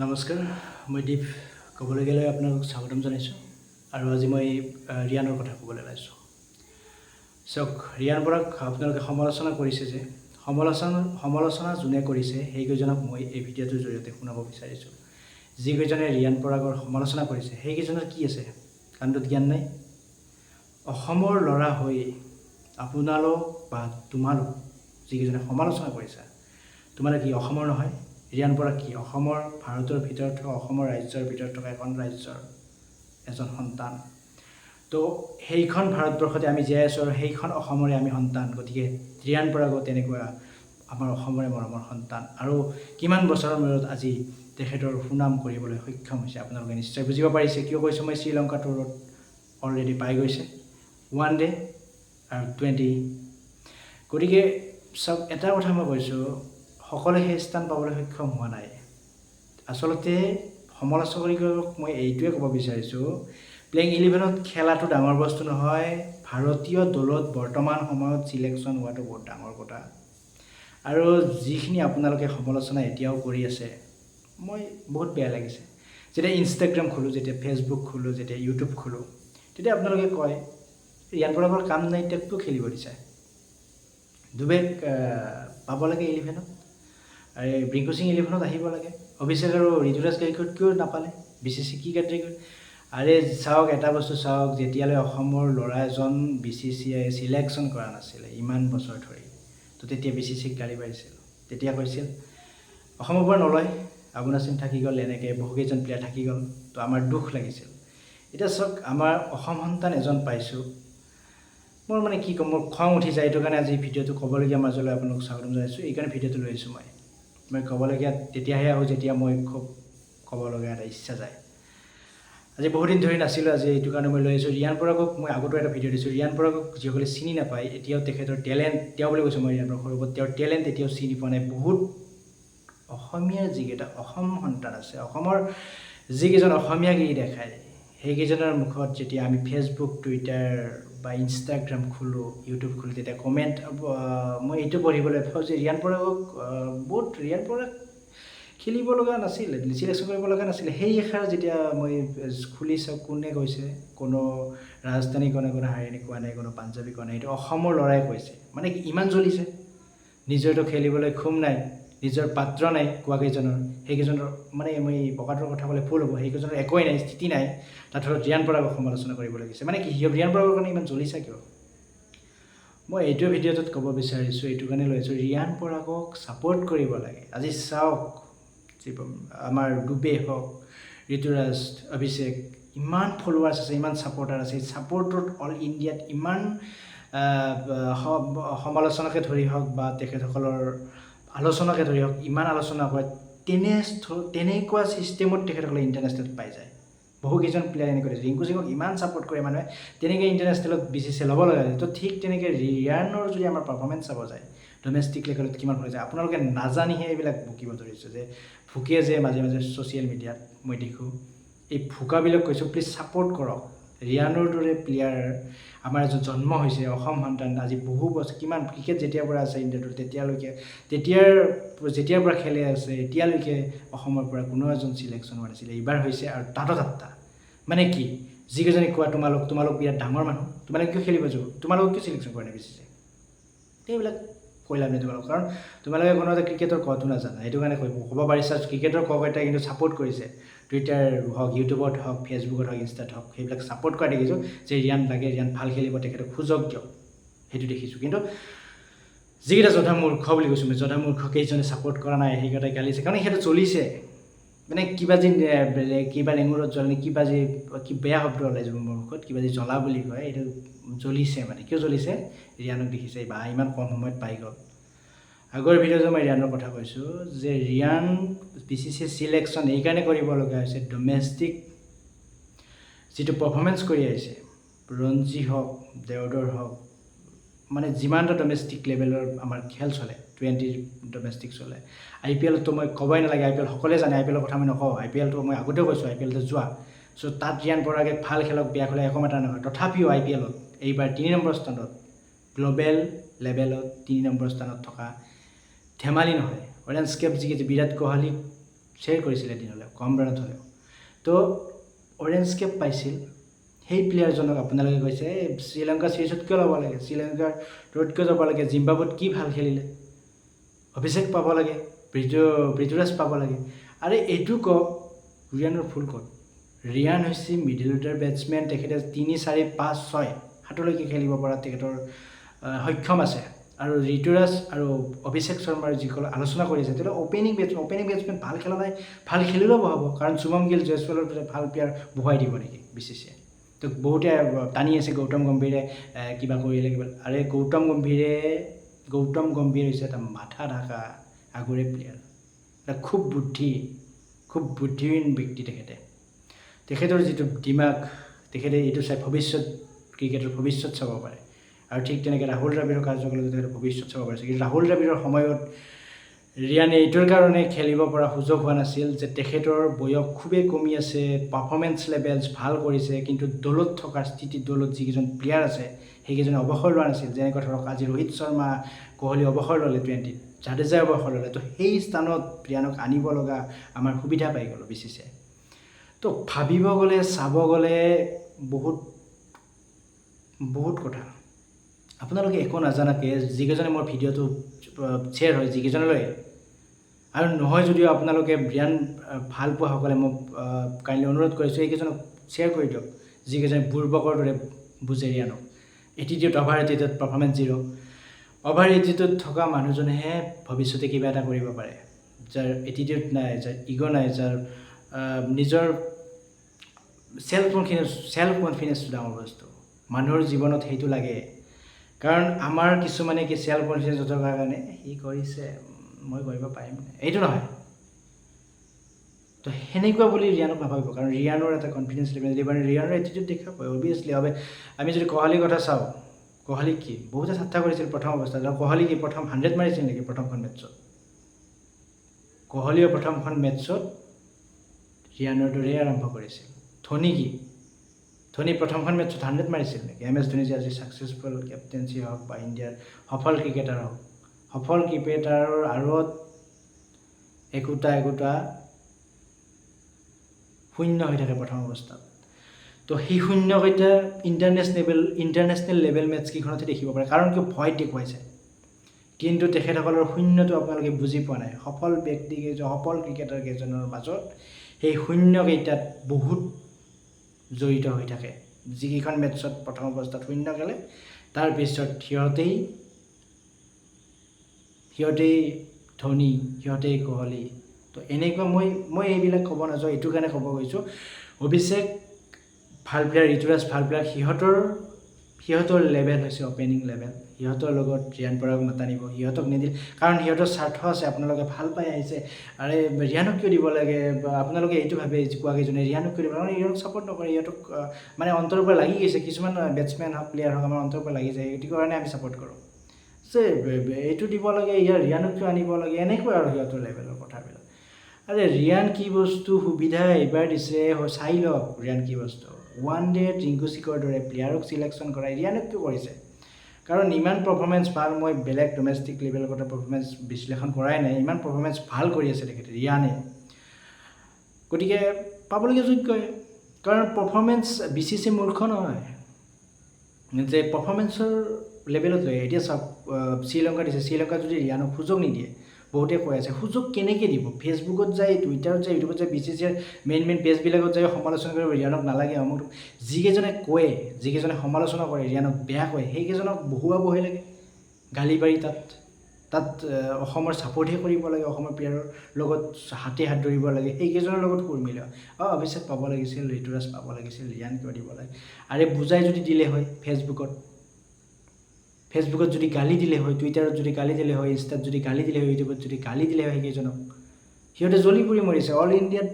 নমস্কাৰ মই দীপ ক'বলৈ গ'লে আপোনালোকক স্বাগতম জনাইছোঁ আৰু আজি মই ৰিয়ানৰ কথা ক'বলৈ ওলাইছোঁ। চাওক, ৰিয়ান পৰাক আপোনালোকে সমালোচনা কৰিছে যে সমালোচনা যোনে কৰিছে সেইকেইজনক মই এই ভিডিঅ'টোৰ জৰিয়তে শুনাব বিচাৰিছোঁ। যিকেইজনে ৰিয়ান পৰাগৰ সমালোচনা কৰিছে সেইকেইজনৰ কি আছে? কাণ্ডত জ্ঞান নাই? অসমৰ ল'ৰা হৈ আপোনালোক বা তোমালোক যিকেইজনে সমালোচনা কৰিছা, তোমালোক কি অসমৰ নহয়? ৰিয়ান পৰাগ কি অসমৰ, ভাৰতৰ ভিতৰত থকা অসমৰ ৰাজ্যৰ ভিতৰত থকা এখন ৰাজ্যৰ এজন সন্তান? তো সেইখন ভাৰতবৰ্ষতে আমি জীয়াই আছোঁ আৰু সেইখন অসমৰে আমি সন্তান। গতিকে ৰিয়ান পৰাগো তেনেকুৱা আমাৰ অসমৰে মৰমৰ সন্তান আৰু কিমান বছৰৰ মূৰত আজি তেখেতৰ সুনাম কৰিবলৈ সক্ষম হৈছে আপোনালোকে নিশ্চয় বুজিব পাৰিছে। কিয় কৈছোঁ মই? শ্ৰীলংকা টুৰত অলৰেডি পাই গৈছে 1 ডে আৰু 20। গতিকে চব এটা কথা মই কৈছোঁ, সকলোৱে সেই স্থান পাবলৈ সক্ষম হোৱা নাই। আচলতে সমালোচকসকলক মই এইটোৱে ক'ব বিচাৰিছোঁ, প্লেইং 11ত খেলাটো ডাঙৰ বস্তু নহয়, ভাৰতীয় দলত বৰ্তমান সময়ত ছিলেকশ্যন হোৱাটো বহুত ডাঙৰ কথা। আৰু যিখিনি আপোনালোকে সমালোচনা এতিয়াও কৰি আছে, মই বহুত বেয়া লাগিছে। যেতিয়া ইনষ্টাগ্ৰাম খোলোঁ, যেতিয়া ফেচবুক খোলোঁ, যেতিয়া ইউটিউব খোলোঁ, তেতিয়া আপোনালোকে কয় ৰিয়ান পৰাগৰ কাম নাই, তেওঁকতো খেলিব দিছে। ডুবে পাব লাগে 11ত, আৰু ব্ৰিংকু সিং 11ত আহিব লাগে। অভিষেক আৰু ঋতুৰাজ গায়কোৱাড কিয় নাপালে? BCC কি কাৰ্য কৰি? আৰে চাওক, এটা বস্তু চাওক, যেতিয়ালৈ অসমৰ ল'ৰা এজন BCCয়ে ছিলেকশ্যন কৰা নাছিলে ইমান বছৰ ধৰি, তো তেতিয়া BCCক গালি পাৰিছিল। তেতিয়া কৈছিল অসমৰ পৰা নলয়, আবুনা সিং থাকি গ'ল, এনেকৈ বহুকেইজন প্লেয়াৰ থাকি গ'ল, তো আমাৰ দুখ লাগিছিল। এতিয়া চাওক, আমাৰ অসম সন্তান এজন পাইছোঁ, মোৰ মানে কি ক'ম, মোৰ খং উঠি যায়। এইটো কাৰণে আজি ভিডিঅ'টো ক'বলগীয়া মাজলৈ আপোনালোক স্বাগতম জনাইছোঁ। এইকাৰণে ভিডিঅ'টো লৈ আহিছোঁ। মই ক'বলগীয়া তেতিয়াহে আহোঁ যেতিয়া মই খুব ক'বলগীয়া এটা ইচ্ছা যায়। আজি বহুদিন ধৰি নাছিলোঁ, আজি এইটো কাৰণে মই লৈ আহিছোঁ। ৰিয়ান পৰাগক মই আগতো এটা ভিডিঅ' দিছোঁ। ৰিয়ান পৰাগক যিসকলে চিনি নাপায়, এতিয়াও তেখেতৰ টেলেণ্ট, তেওঁ বুলি কৈছোঁ মই, ৰিয়ান পৰাগৰ ওপৰত তেওঁৰ টেলেণ্ট এতিয়াও চিনি পোৱা নাই। বহুত অসমীয়াৰ যিকেইটা অসম সন্তান আছে, অসমৰ যিকেইজন অসমীয়াক দেখায়, সেইকেইজনৰ মুখত যেতিয়া আমি ফেচবুক, টুইটাৰ বা ইনষ্টাগ্ৰাম খোলোঁ, ইউটিউব খোলোঁ, তেতিয়া কমেণ্ট মই এইটো পঢ়িবলৈ পাওঁ যে ৰিয়ান পৰাগক ৰিয়ান পৰাগ খেলিব লগা নাছিলে, ছিলেকশ্যন কৰিব লগা নাছিলে। সেই এষাৰ যেতিয়া মই খুলি চাওঁ, কোনে কৈছে? কোনো ৰাজধানী কোৱা নাই, কোনো হাৰিয়ানী কোৱা নাই, কোনো পাঞ্জাৱী কোৱা নাই, এইটো অসমৰ ল'ৰাই কৈছে। মানে ইমান জ্বলিছে, নিজৰতো খেলিবলৈ খুম নাই, নিজৰ পাত্ৰ নাই কোৱাকেইজনৰ, সেইকেইজনৰ মানে মই বকাটোৰ কথা ক'লে ভুল হ'ব, সেইকেইজনৰ একোৱেই নাই, স্থিতি নাই, তাত ধৰক ৰিয়ান পৰাগক সমালোচনা কৰিব লাগিছে। মানে কি ৰিয়ান পৰাগৰ কাৰণে ইমান জ্বলিছে কিয়? মই এইটো ভিডিঅ'টোত ক'ব বিচাৰিছোঁ, এইটো কাৰণে লৈছোঁ, ৰিয়ান পৰাগক ছাপোৰ্ট কৰিব লাগে। আজি চাওক, আমাৰ ডুবে হওক, ঋতুৰাজ, অভিষেক, ইমান ফলোৱাৰ্ছ আছে, ইমান ছাপোৰ্টাৰ আছে। ছাপোৰ্টত অল ইণ্ডিয়াত ইমান সমালোচনাকে ধৰি হওক বা তেখেতসকলৰ আলোচনাকে ধৰি হওক, ইমান আলোচনা কৰে, তেনেকুৱা ছিষ্টেমত তেখেতসকলে ইণ্টাৰনেশ্যনেল পাই যায়। বহুকেইজন প্লেয়াৰ এনেকৈ ৰিংকু সিঙক ইমান ছাপোৰ্ট কৰে মানুহে, তেনেকৈ ইণ্টাৰনেশ্যনেলত BCCয়ে ল'ব লগা যায়। তো ঠিক তেনেকৈ ৰিয়ানৰ যদি আমাৰ পাৰফৰ্মেঞ্চ চাব যায় ডমেষ্টিক লেভেলত কিমান হৈ যায়, আপোনালোকে নাজানিহে এইবিলাক ভুকিব ধৰিছে। যে ভুকে যে মাজে মাজে ছ'চিয়েল মিডিয়াত মই দেখোঁ, এই ভুকাবিলাক কৈছোঁ, প্লিজ ছাপোৰ্ট কৰক। ৰিয়ানৰ দৰে প্লেয়াৰ আমাৰ এজন জন্ম হৈছে, অসম সন্তান, আজি বহু বছৰ, কিমান ক্ৰিকেট যেতিয়াৰ পৰা আছে ইণ্ডিয়াটোত, যেতিয়াৰ পৰা খেলি আছে, এতিয়ালৈকে অসমৰ পৰা কোনো এজন ছিলেকশ্যন হোৱা নাছিলে, এইবাৰ হৈছে আৰু তাতত আত্তা। মানে কি, যিকেইজনে কোৱা তোমালোক বিৰাট ডাঙৰ মানুহ, তোমালোকে কিয় খেলিব যাব, তোমালোকক কিয় ছিলেকশ্যন কৰা নাই BCCয়ে? এইবিলাক কৈ লাভ নাই তোমালোক, কাৰণ তোমালোকে কোনো এটা ক্ৰিকেটৰ কটো নাজানা। সেইটো কাৰণে ক'ব পাৰিছা ক্ৰিকেটৰ কক এটাই কিন্তু ছাপোৰ্ট কৰিছে, টুইটাৰ হওক, ইউটিউবত হওক, ফেচবুকত হওক, ইনষ্টাত হওক, সেইবিলাক ছাপোৰ্ট কৰা দেখিছোঁ যে ৰিয়ান লাগে, ৰিয়ান ভাল খেলিব, তেখেতক সুযোগ দিয়ক, সেইটো দেখিছোঁ। কিন্তু যিকেইটা জধা মূৰ্খ বুলি কৈছোঁ মই, জধা মূৰ্খ কেইজনে ছাপোৰ্ট কৰা নাই, সেইকেইটাই গালিছে, কাৰণ সেইটো চলিছে। মানে কিবা লেঙুৰত জ্বলে, কি বেয়া শব্দ ওলাই যাব মোৰ মুখত, কিবা যি জ্বলা বুলি কয়, এইটো জ্বলিছে। মানে কিয় জ্বলিছে? ৰিয়ানক দেখিছে বা ইমান কম সময়ত পাই গ'ল। আগৰ ভিডিঅ'টো মই ৰিয়ানৰ কথা কৈছোঁ যে ৰিয়ান BCCয়ে ছিলেকশ্যন এইকাৰণে কৰিব লগা হৈছে, ডমেষ্টিক যিটো পাৰফৰ্মেঞ্চ কৰি আহিছে, ৰঞ্জী হওক, দেওধৰ হওক, মানে যিমানটা ডমেষ্টিক লেভেলৰ আমাৰ খেল চলে, 20 ডমেষ্টিক চলে। IPLতো মই ক'বই নালাগে, IPL সকলোৱে জানে, IPLৰ কথা মই নকওঁ। IPLটো মই আগতেও কৈছোঁ, IPLটো যোৱা। চ' তাত ৰিয়ান পৰাগে ভাল খেলক, বেয়া খেলক, একো মেটাৰ নহয়। তথাপিও IPLত এইবাৰ 3 নম্বৰ স্থানত, গ্ল'বেল লেভেলত 3 নম্বৰ স্থানত থকা ধেমালি নহয়। অৰেঞ্জ কেপ যিকেইটা বিৰাট কোহলি শ্বেয়াৰ কৰিছিলে দিনলৈ কম ৰাণত হ'লেও তো অৰেঞ্জ কেপ পাইছিল সেই প্লেয়াৰজনক আপোনালোকে কৈছে শ্ৰীলংকা চিৰিজত কিয় ল'ব লাগে শ্ৰীলংকাৰ দূৰত কিয় যাব লাগে জিম্বাবুত কি ভাল খেলিলে অভিষেক পাব লাগে ঋতুৰাজ পাব লাগে আৰে এইটো কওক ৰিয়ানৰ ফুল ক'ত ৰিয়ান হৈছে মিডল অৰ্ডাৰ বেটছমেন তেখেতে 3 4 5 6 7লৈকে খেলিব পৰা তেখেতৰ সক্ষম আছে আৰু ঋতুৰাজ আৰু অভিষেক শৰ্মাৰ যিসকল আলোচনা কৰিছে তেওঁলোকে অপেনিং বেটছমেন ভাল খেলা নাই ভাল খেলিলেও বহাব কাৰণ শুভম গিল জয়সৱালৰ ভাল প্লেয়াৰ বহুৱাই দিব নেকি বিচিচিয়ে তো বহুতে টানি আছে গৌতম গম্ভীৰে কিবা কৰিলে কিবা আৰে গৌতম গম্ভীৰ হৈছে এটা মাথা ঢাকা আগৰে প্লেয়াৰ এটা খুব বুদ্ধিহীন ব্যক্তি তেখেতৰ যিটো দিমাগ তেখেতে এইটো চাই ভৱিষ্যত ক্ৰিকেটৰ ভৱিষ্যত চাব পাৰে আৰু ঠিক তেনেকৈ ৰাহুল দ্ৰাবিড়ৰ কাৰ্যকলাপত তেখেতে ভৱিষ্যত চাব পাৰিছে কিন্তু ৰাহুল দ্ৰাবিড়ৰ সময়ত ৰিয়ানে এইটোৰ কাৰণে খেলিব পৰা সুযোগ হোৱা নাছিল যে তেখেতৰ বয়স খুবেই কমি আছে পাৰফৰ্মেঞ্চ লেভেলছ ভাল কৰিছে কিন্তু দলত থকাৰ স্থিতিত দলত যিকেইজন প্লেয়াৰ আছে সেইকেইজনে অৱসৰ লোৱা নাছিল যেনেকৈ ধৰক আজি ৰোহিত শৰ্মা কোহলি অৱসৰ ল'লে 20 জাদেজাই অৱসৰ ল'লে তো সেই স্থানত ৰিয়ানক আনিব লগা আমাৰ সুবিধা পাই গ'লোঁ বিচিচিয়ে তো ভাবিব গ'লে চাব গ'লে বহুত কথা আপোনালোকে একো নাজানাকৈ যিকেইজনে মোৰ ভিডিঅ'টো শ্বেয়াৰ হয় যিকেইজনলৈ আৰু নহয় যদিও আপোনালোকে ৰিয়ান ভাল পোৱাসকলে মোক কাইণ্ডলি অনুৰোধ কৰিছোঁ এইকেইজনক শ্বেয়াৰ কৰি দিয়ক যিকেইজনে বুৰ্বকৰ দৰে বুজে ৰিয়ানক attitude over attitude performance 0 over attitude থকা মানুহজনেহে ভৱিষ্যতে কিবা এটা কৰিব পাৰে যাৰ এটিটিউড নাই যাৰ ইগ' নাই যাৰ নিজৰ চেল্ফ কনফিডেন্সটো ডাঙৰ বস্তু মানুহৰ জীৱনত সেইটো লাগে কাৰণ আমাৰ কিছুমানে কি চেল্ফ কনফিডেন্স থকাৰ কাৰণে সি কৰিছে মই কৰিব পাৰিম এইটো নহয় তো সেনেকুৱা বুলি ৰিয়ানক নাভাবিব কাৰণ ৰিয়ানৰ এটা কনফিডেন্স লেভেল ৰিয়ানৰ এটিটিউড দেখাব অভিয়াছলি হবে আমি যদি কোহলিৰ কথা চাওঁ কোহলি কি বহুতে ঠাট্টা কৰিছিল প্ৰথম অৱস্থাত কোহলি কি প্ৰথম 100 মাৰিছিল নেকি প্ৰথমখন মেটছত কোহলিয়ে প্ৰথমখন মেটছত ৰিয়ানৰ দৰে আৰম্ভ কৰিছিল ধোনী প্ৰথমখন মেটছত 100 মাৰিছিল নেকি MS ধোনী যে আজি ছাকচেছফুল কেপ্টেইনশ্বিপ হওক বা ইণ্ডিয়াৰ সফল ক্ৰিকেটাৰ হওক সফল ক্ৰিকেটাৰৰ আঁৰত একোটা শূন্য হৈ থাকে প্ৰথম অৱস্থাত তো সেই শূন্যকেইটা ইণ্টাৰনেশ্যনেল লেভেল মেটছকেইখনতে দেখিব পাৰে কাৰণ কিয় ভয় দেখুৱাইছে কিন্তু তেখেতসকলৰ শূন্যটো আপোনালোকে বুজি পোৱা নাই সফল সফল ক্ৰিকেটাৰ কেইজনৰ মাজত সেই শূন্যকেইটাত বহুত জড়িত হৈ থাকে যিকেইখন মেটছত প্ৰথম অৱস্থাত শূন্য খেলে তাৰপিছত সিহঁতেই ধোনী সিহঁতেই কোহলি তো এনেকুৱা মই এইবিলাক ক'ব নাযাওঁ এইটো কাৰণে ক'ব গৈছোঁ অভিষেক ভাল প্লেয়াৰ ঋতুৰাজ ভাল প্লেয়াৰ সিহঁতৰ লেভেল হৈছে অপেনিং লেভেল সিহঁতৰ লগত ৰিয়ান পৰাগ নাটানিব সিহঁতক নিদিল কাৰণ সিহঁতৰ স্বাৰ্থ আছে আপোনালোকে ভাল পাই আহিছে আৰে ৰিয়ানক কিয় দিব লাগে বা আপোনালোকে এইটো ভাবে কোৱাকেইজনে ৰিয়ানক কিয় দিব লাগে ইহঁতক ছাপৰ্ট নকৰে ইহঁতক মানে অন্তৰৰ পৰা লাগি গৈছে কিছুমান বেটছমেন হওক প্লেয়াৰ হওক আমাৰ অন্তৰৰ পৰা লাগি যায় এইটো কাৰণে আমি ছাপৰ্ট কৰোঁ যে এইটো দিব লাগে ৰিয়ানক কিয় আনিব লাগে এনেকৈ আৰু সিহঁতৰ লেভেলৰ কথাবিলাক আৰে ৰিয়ান কি বস্তু সুবিধা এইবাৰ দিছে চাই লওক ৰিয়ান কি বস্তু ওৱান ডে ৰিংকু সিঙৰ দৰে প্লেয়াৰক চিলেকশ্যন কৰাই ৰিয়ানক কিয় কৰিছে কাৰণ ইমান পাৰফৰ্মেঞ্চ ভাল মই বেলেগ ডমেষ্টিক লেভেলৰ কথা পাৰফৰ্মেঞ্চ বিশ্লেষণ কৰাই নাই ইমান পাৰফৰ্মেঞ্চ ভাল কৰি আছে তেখেতে ৰিয়ানে গতিকে পাবলগীয়া যোগ্যই কাৰণ পাৰফৰ্মেঞ্চ বিচিচি মূৰ্খ নহয় যে পাৰফৰ্মেঞ্চৰ লেভেলত লৈ এতিয়া চাওক শ্ৰীলংকা দিছে শ্ৰীলংকা যদি ৰিয়ানক সুযোগ নিদিয়ে বহুতে কৈ আছে সুযোগ কেনেকৈ দিব ফেচবুকত যায় টুইটাৰত যায় ইউটিউবত যায় বিচিচিৰ মেইন পেজবিলাকত যায় সমালোচনা কৰিব ৰিয়ানক নালাগে অমুক যিকেইজনে সমালোচনা কৰে ৰিয়ানক বেয়া কয় সেইকেইজনক বহুৱাবহে লাগে গালি পাৰি তাত অসমৰ ছাপৰ্টহে কৰিব লাগে অসমৰ প্লেয়াৰৰ লগত হাত ধৰিব লাগে সেইকেইজনৰ লগত সুৰ মিলোৱা অভিষেক পাব লাগিছিল ঋতুৰাজ পাব লাগিছিল ৰিয়ান কিয় দিব লাগে আৰে বুজাই যদি দিলে হয় ফেচবুকত যদি গালি দিলে হয় টুইটাৰত যদি গালি দিলে হয় ইনষ্টাত যদি গালি দিলে হয় ইউটিউবত যদি গালি দিলে হয় সেইকেইজনক সিহঁতে জ্বলি পুৰি মৰিছে অল ইণ্ডিয়াত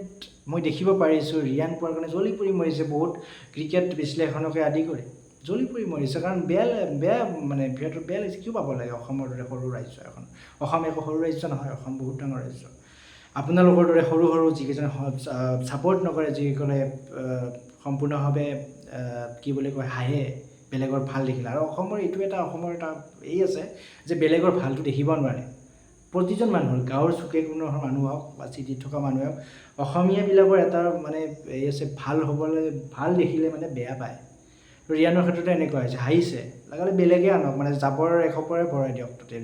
মই দেখিব পাৰিছোঁ ৰিয়ান পোৱাৰ কাৰণে জ্বলি পুৰি মৰিছে বহুত ক্ৰিকেট বিশ্লেষণকে আদি কৰি জ্বলি পুৰি মৰিছে কাৰণ বেয়া মানে সিহঁতৰ বেয়া লাগিছে কিয় পাব লাগে অসমৰ দৰে সৰু ৰাজ্য এখন অসম একো সৰু ৰাজ্য নহয় অসম বহুত ডাঙৰ ৰাজ্য আপোনালোকৰ দৰে সৰু যিকেইজনে ছাপৰ্ট নকৰে যিসকলে সম্পূৰ্ণভাৱে কি বুলি কয় হাঁহে বেলেগৰ ভাল দেখিলে আৰু অসমৰ এটা এই আছে যে বেলেগৰ ভালটো দেখিব নোৱাৰে প্ৰতিজন মানুহৰ গাঁৱৰ চুকে কোণৰ মানুহ হওক বা চিটিত থকা মানুহে হওক অসমীয়াবিলাকৰ এটা মানে এই আছে ভাল হ'বলৈ ভাল দেখিলে মানে বেয়া পায়। ৰিয়ানৰ ক্ষেত্ৰতে এনেকুৱা হৈছে, হাঁহিছে লগালে বেলেগে আনক মানে জাবৰ এসোপৰে ভৰাই দিয়ক তাতে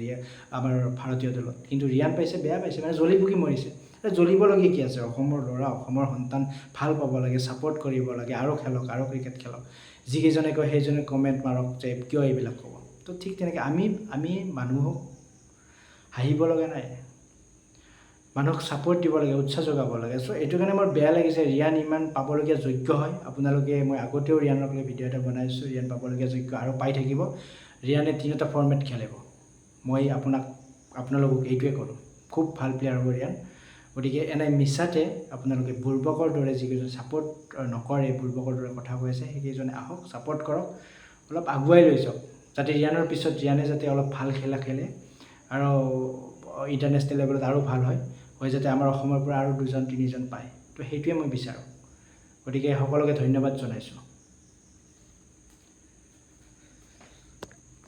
আমাৰ ভাৰতীয় দলত, কিন্তু ৰিয়ান পাইছে বেয়া পাইছে মানে জ্বলি পুকি মৰিছে। জ্বলিবলগীয়া কি আছে? অসমৰ ল'ৰা, অসমৰ সন্তান ভাল পাব লাগে, ছাপৰ্ট কৰিব লাগে, আৰু খেলক, আৰু ক্ৰিকেট খেলক। যিকেইজনে কয় সেইজনে কমেণ্ট মাৰক যে কিয় এইবিলাক ক'ব। তো ঠিক তেনেকৈ আমি মানুহক হাঁহিব লগা নাই, মানুহক ছাপৰ্ট দিব লাগে, উৎসাহ যোগাব লাগে। চ' এইটো কাৰণে মোৰ বেয়া লাগিছে, ৰিয়ান ইমান পাবলগীয়া যোগ্য হয়। আপোনালোকে, মই আগতেও ৰিয়ানক লৈ ভিডিঅ' এটা বনাইছোঁ, ৰিয়ান পাবলগীয়া যোগ্য আৰু পাই থাকিব। ৰিয়ানে 3টা ফৰ্মেট খেলিব, মই আপোনালোকক এইটোৱে কৰোঁ। খুব ভাল প্লেয়াৰ হ'ব ৰিয়ান। গতিকে এনে মিছাতে আপোনালোকে বুৰ্বকৰ দৰে যিকেইজন ছাপৰ্ট নকৰে, বুৰ্বকৰ দৰে কথা কৈ আছে, সেইকেইজনে আহক, ছাপৰ্ট কৰক, অলপ আগুৱাই লৈ যাওক, যাতে ৰিয়ানৰ পিছত ৰিয়ানে যাতে অলপ ভাল খেলা খেলে আৰু ইণ্টাৰনেশ্যনেল লেভেলত আৰু ভাল হয় যাতে আমাৰ অসমৰ পৰা আৰু 2-3জন পায়। তো সেইটোৱে মই বিচাৰোঁ। গতিকে সকলোকে ধন্যবাদ জনাইছোঁ।